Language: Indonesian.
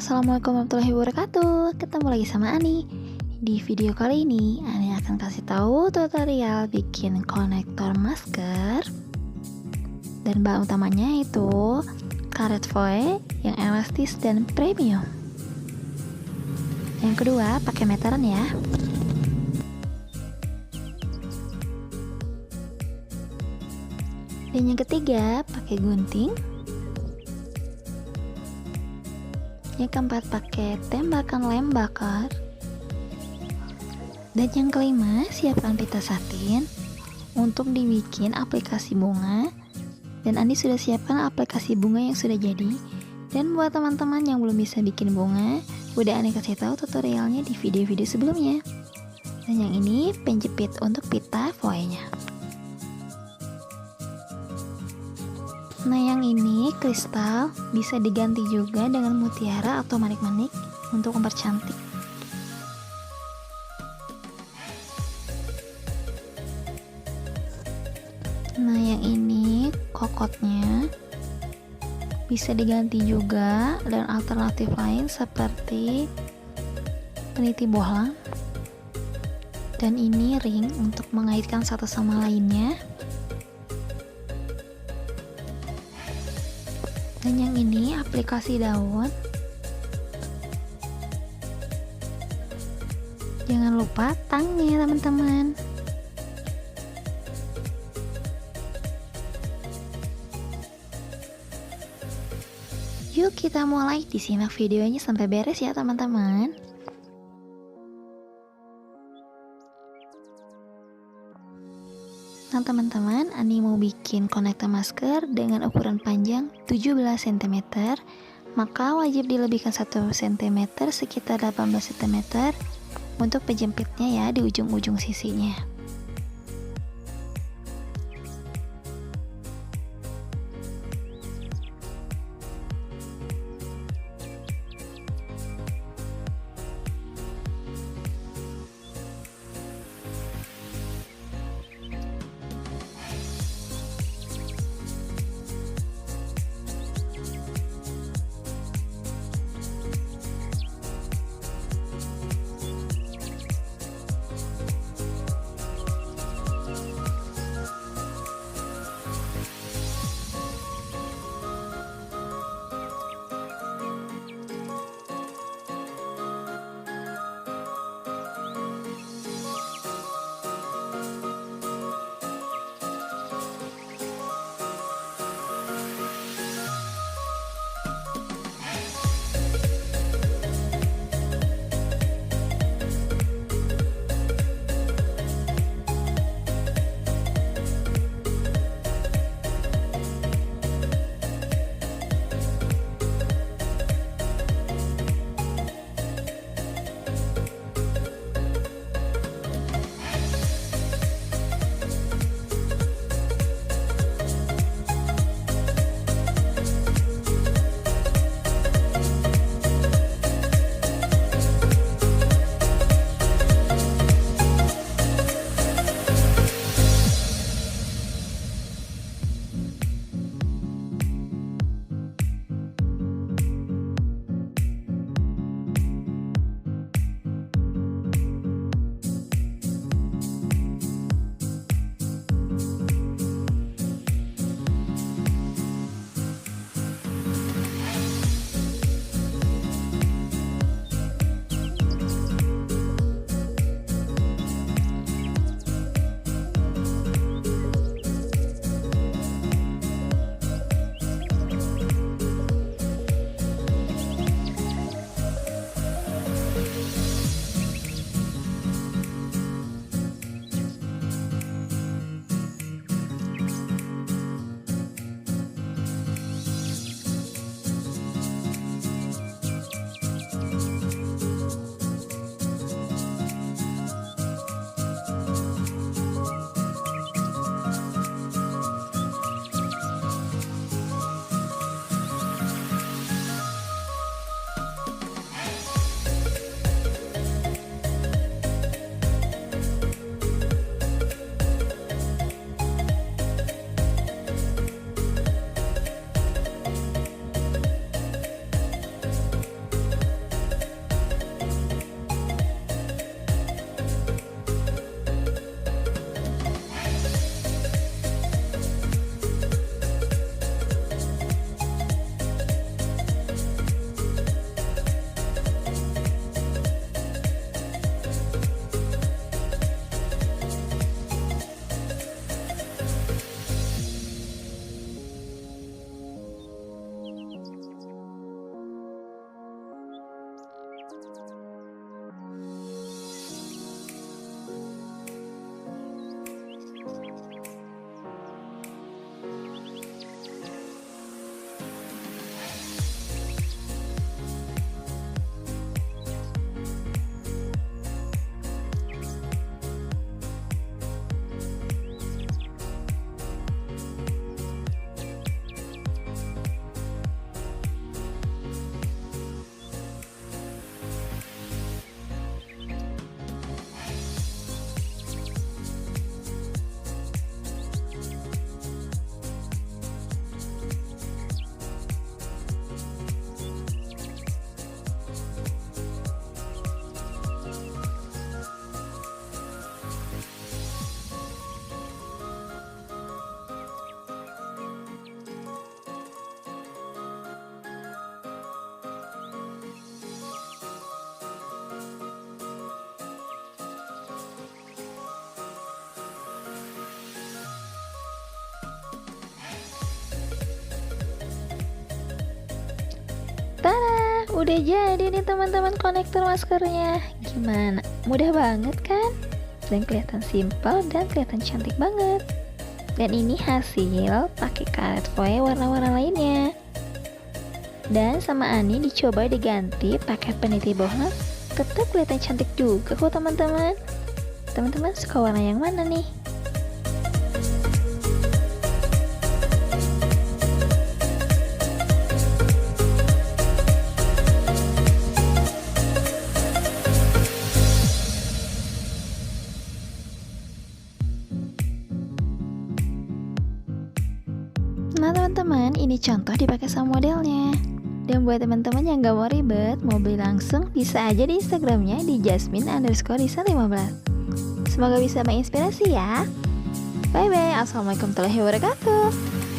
Assalamualaikum warahmatullahi wabarakatuh. Ketemu lagi sama Ani. Di video kali ini Ani akan kasih tahu tutorial bikin konektor masker. Dan bahan utamanya itu karet foil yang elastis dan premium. Yang kedua, pakai meteran ya. Dan yang ketiga, pakai gunting. Yang keempat, pakai tembakan lem bakar. Dan yang kelima, siapkan pita satin untuk dibikin aplikasi bunga. Dan Andi sudah siapkan aplikasi bunga yang sudah jadi. Dan buat teman-teman yang belum bisa bikin bunga, udah Andi kasih tahu tutorialnya di video-video sebelumnya. Dan yang ini penjepit untuk pita foilnya. Nah, yang ini kristal bisa diganti juga dengan mutiara atau manik-manik untuk mempercantik. Nah, yang ini kokotnya bisa diganti juga dan alternatif lain seperti peniti bohlam. Dan ini ring untuk mengaitkan satu sama lainnya. Dan yang ini aplikasi daun. Jangan lupa tangnya teman-teman. Yuk kita mulai, disimak videonya sampai beres ya teman-teman. Nah teman-teman, Ani mau bikin konektor masker dengan ukuran panjang 17 cm, maka wajib dilebihkan 1 cm sekitar 18 cm untuk penjepitnya ya di ujung-ujung sisinya. Udah jadi nih teman-teman konektor maskernya. Gimana? Mudah banget kan? Dan kelihatan simpel dan kelihatan cantik banget. Dan ini hasil pakai karet foil warna-warna lainnya. Dan sama Ani dicoba diganti pakai peniti bohlam, tetap kelihatan cantik juga kok teman-teman. Teman-teman suka warna yang mana nih? Nah teman-teman, ini contoh dipakai sama modelnya. Dan buat teman-teman yang gak mau ribet, mau beli langsung, bisa aja di Instagramnya di jasmine_risa15. Semoga bisa menginspirasi ya. Bye bye, assalamualaikum warahmatullahi wabarakatuh.